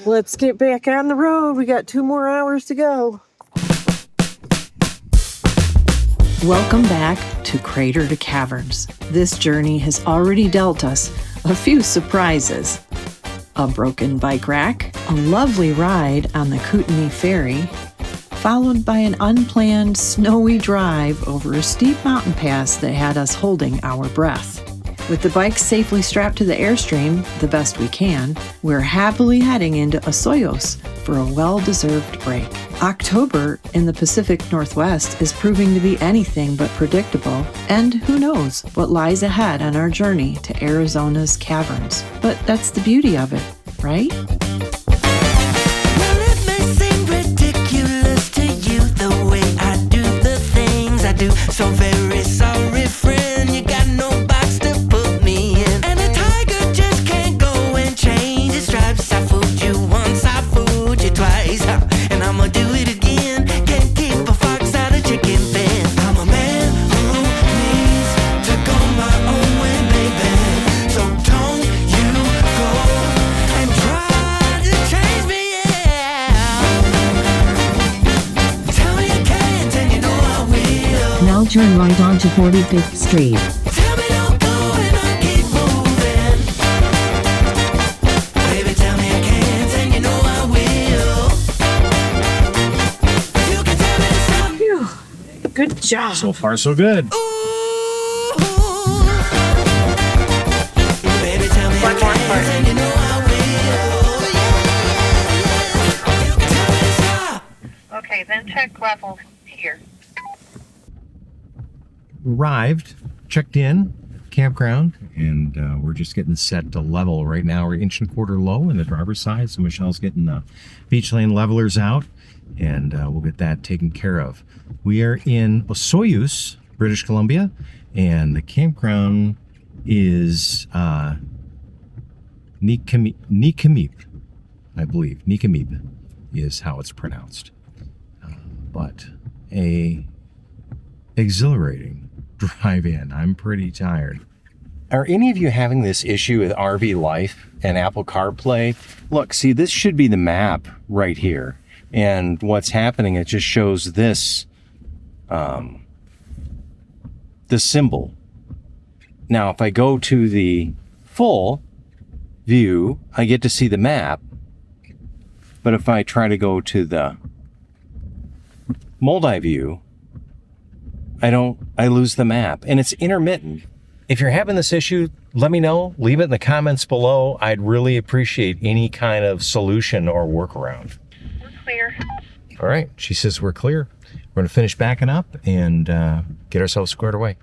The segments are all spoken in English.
Let's get back on the road. We got 2 more hours to go. Welcome back to Crater to Caverns. This journey has already dealt us a few surprises. A broken bike rack, a lovely ride on the Kootenai Ferry, followed by an unplanned snowy drive over a steep mountain pass that had us holding our breath. With the bike safely strapped to the Airstream, the best we can, we're happily heading into Osoyoos for a well-deserved break. October in the Pacific Northwest is proving to be anything but predictable, and who knows what lies ahead on our journey to Arizona's Caverns. But that's the beauty of it, right? Well, it may seem ridiculous to you the way I do the things I do. So very sorry, friend, you got no box to put me in. And a tiger just can't go and change its stripes. I fooled you once, I fooled you twice, and I'ma do it again. Can't keep a fox out of chicken pen. I'm a man who needs to go my own way, baby. So don't you go and try to change me, yeah. Tell me you can't, and you know I will. Now turn right onto 45th Street. Tell me don't go and I'll keep moving. Baby, tell me I can't, and you know I will. You can tell me to stop. Phew. Good job. So far, so good. Ooh. Baby, tell me I can't, and you know I will. Yeah. You can tell me to stop. Okay, then check levels here. Arrived, checked in, campground, and we're just getting set to level right now. We're 1.25 inch low in the driver's side, so Michelle's getting the beach lane levelers out, and we'll get that taken care of. We are in Osoyoos, British Columbia, and the campground is Nikamip, I believe. Nikamip is how it's pronounced. But a exhilarating drive in. I'm pretty tired. Are any of you having this issue with RV Life and Apple CarPlay? Look, see, this should be the map right here. And what's happening, it just shows this, the symbol. Now, if I go to the full view, I get to see the map. But if I try to go to the multi-view, I lose the map, and it's intermittent. If you're having this issue, let me know. Leave it in the comments below. I'd really appreciate any kind of solution or workaround. We're clear. All right, she says we're clear. We're gonna finish backing up and get ourselves squared away.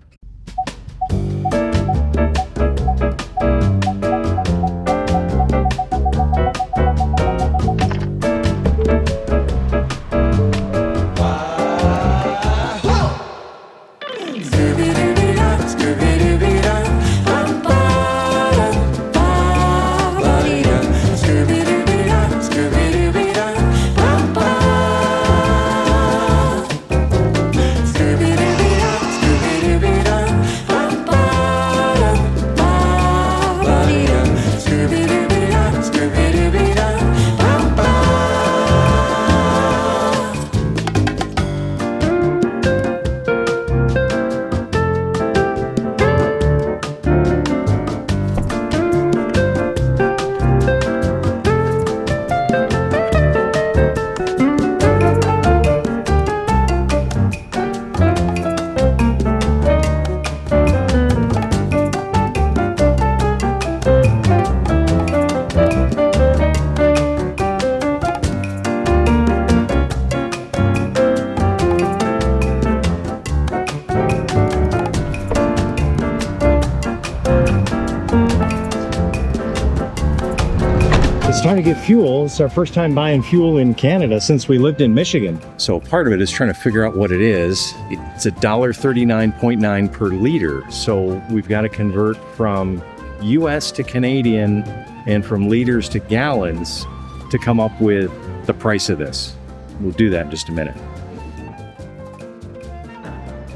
It's time to get fuel. It's our first time buying fuel in Canada since we lived in Michigan. So part of it is trying to figure out what it is. It's $1.39.9 per liter. So we've got to convert from US to Canadian and from liters to gallons to come up with the price of this. We'll do that in just a minute.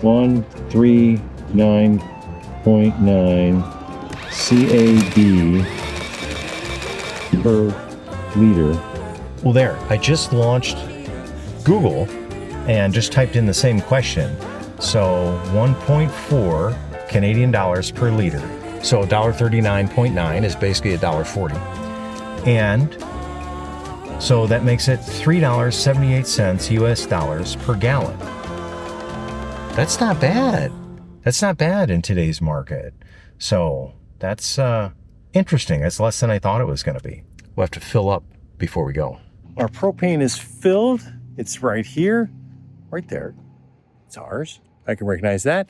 139.9 CAD per liter Well, there, I just launched Google and just typed in the same question. So 1.4 Canadian dollars per liter. So $1.39.9 is basically $1.40. And so that makes it $3.78 US dollars per gallon. That's not bad. That's not bad in today's market. So that's interesting. That's less than I thought it was going to be. We'll have to fill up before we go. Our propane is filled. It's right here, right there. It's ours. I can recognize that.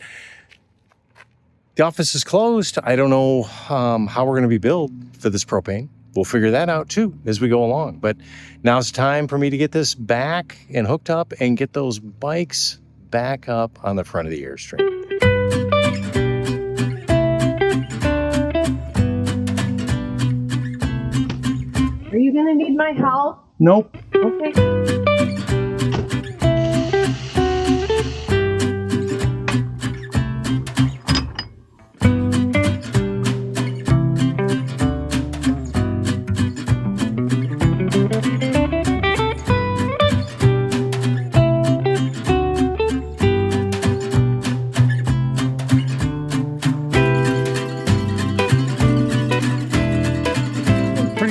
The office is closed. I don't know how we're going to be billed for this propane. We'll figure that out too as we go along. But now's the time for me to get this back and hooked up and get those bikes back up on the front of the Airstreamer. Are you gonna need my help? Nope. Okay.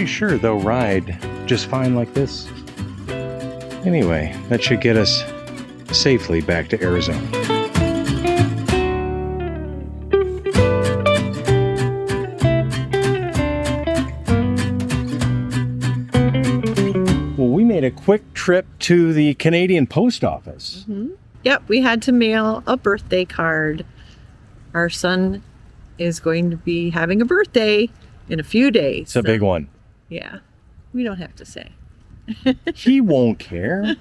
Sure, they'll ride just fine like this. Anyway, that should get us safely back to Arizona. Well, we made a quick trip to the Canadian post office. Mm-hmm. Yep, we had to mail a birthday card. Our son is going to be having a birthday in a few days. It's a big one. Yeah, we don't have to say. He won't care.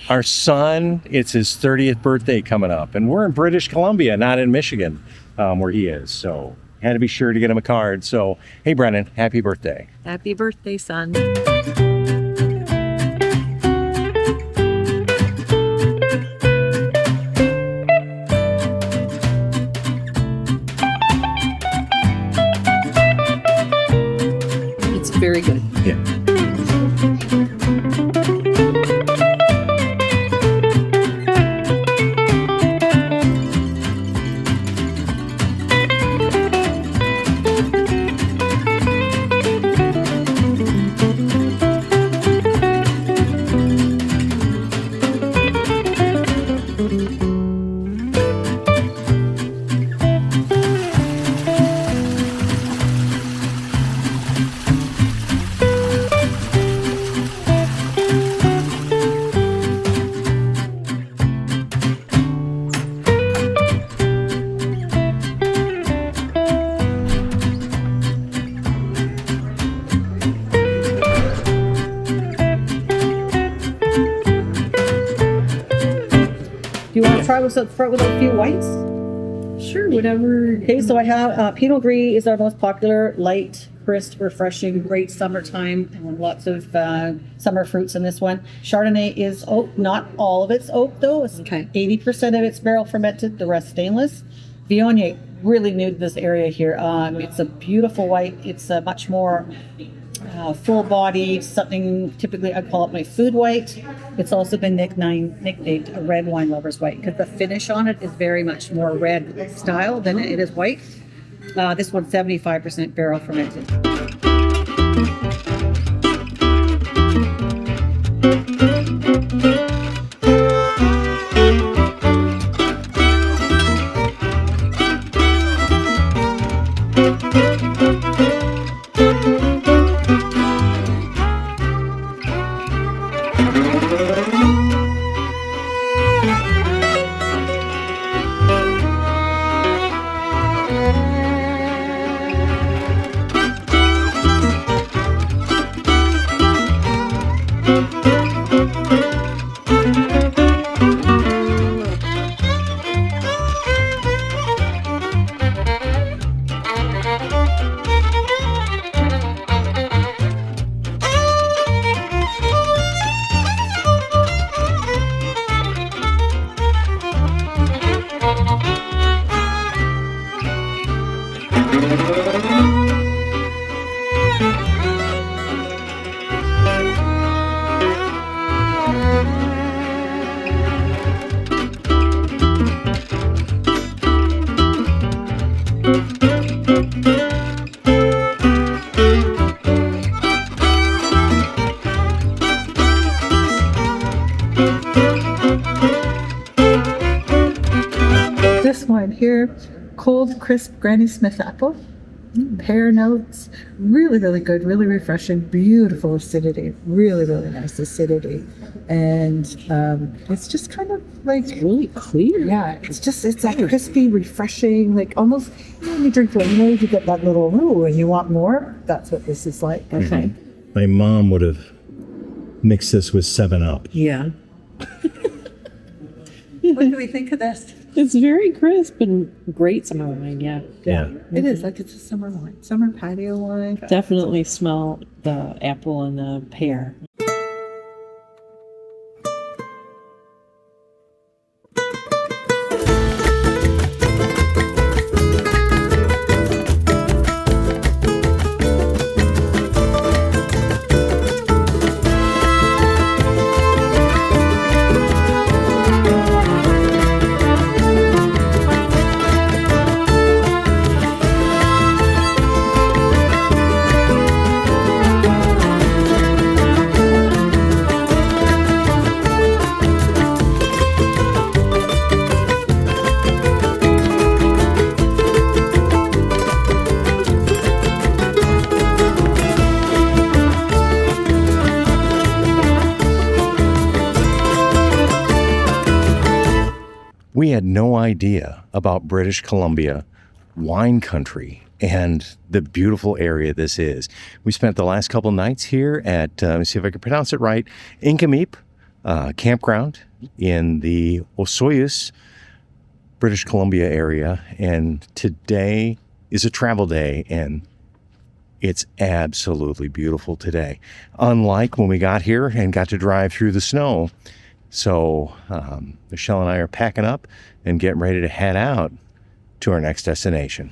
Our son, it's his 30th birthday coming up, and we're in British Columbia, not in Michigan, where he is. So had to be sure to get him a card. So, hey, Brennan, happy birthday. Happy birthday, son. Very good. Yeah. Do you want to start with a few whites? Sure, whatever. Okay, so I have Pinot Gris is our most popular, light, crisp, refreshing, great summertime, and lots of summer fruits in this one. Chardonnay is oak, not all of it's oak though. It's Okay. 80% of it's barrel fermented, the rest stainless. Viognier, really new to this area here. It's a beautiful white. It's a much more full bodied, something typically I'd call it my food white. It's also been nicknamed a red wine lover's white because the finish on it is very much more red style than it is white. This one's 75% barrel fermented. here. Cold, crisp Granny Smith apple. Pear notes. Really, really good. Really refreshing. Beautiful acidity. Really, really nice acidity. And it's just kind of like Really clear. yeah, it's that crispy, refreshing, like almost when you drink lemonade, you get that little ooh, and you want more. That's what this is like. Okay. My mom would have mixed this with 7-Up. Yeah. What do we think of this? It's very crisp and great summer wine, yeah. Yeah. It is like it's a summer wine, summer patio wine. Definitely smell the apple and the pear. We had no idea about British Columbia wine country and the beautiful area this is. We spent the last couple nights here at, let me see if I can pronounce it right, Inkameep campground in the Osoyoos, British Columbia area. And today is a travel day, and it's absolutely beautiful today. Unlike when we got here and got to drive through the snow. So Michelle and I are packing up and getting ready to head out to our next destination.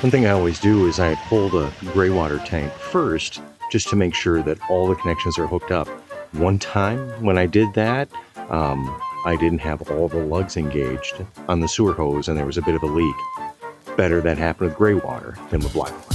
One thing I always do is I pull the gray water tank first, just to make sure that all the connections are hooked up. One time when I did that, I didn't have all the lugs engaged on the sewer hose and there was a bit of a leak. Better that happened with gray water than with black water.